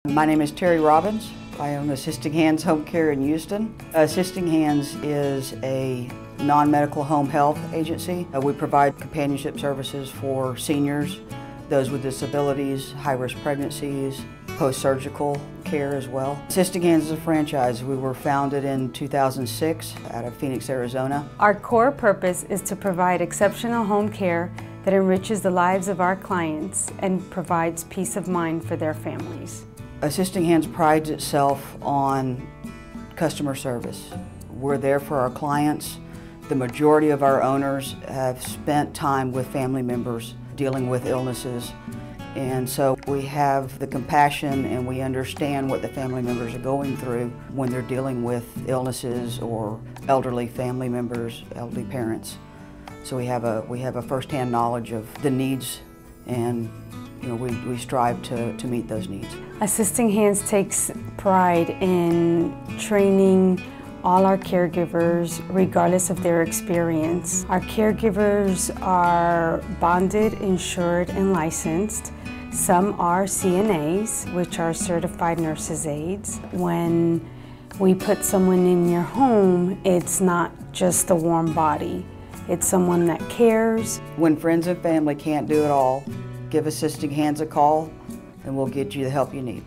My name is Terry Robbins. I own Assisting Hands Home Care in Houston. Assisting Hands is a non-medical home health agency. We provide companionship services for seniors, those with disabilities, high-risk pregnancies, post-surgical care as well. Assisting Hands is a franchise. We were founded in 2006 out of Phoenix, Arizona. Our core purpose is to provide exceptional home care that enriches the lives of our clients and provides peace of mind for their families. Assisting Hands prides itself on customer service. We're there for our clients. The majority of our owners have spent time with family members dealing with illnesses, and so we have the compassion and we understand what the family members are going through when they're dealing with illnesses or elderly family members, elderly parents. So we have a first-hand knowledge of the needs, and we strive to meet those needs. Assisting Hands takes pride in training all our caregivers, regardless of their experience. Our caregivers are bonded, insured, and licensed. Some are CNAs, which are certified nurses' aides. When we put someone in your home, it's not just a warm body. It's someone that cares. When friends and family can't do it all, give Assisting Hands a call and we'll get you the help you need.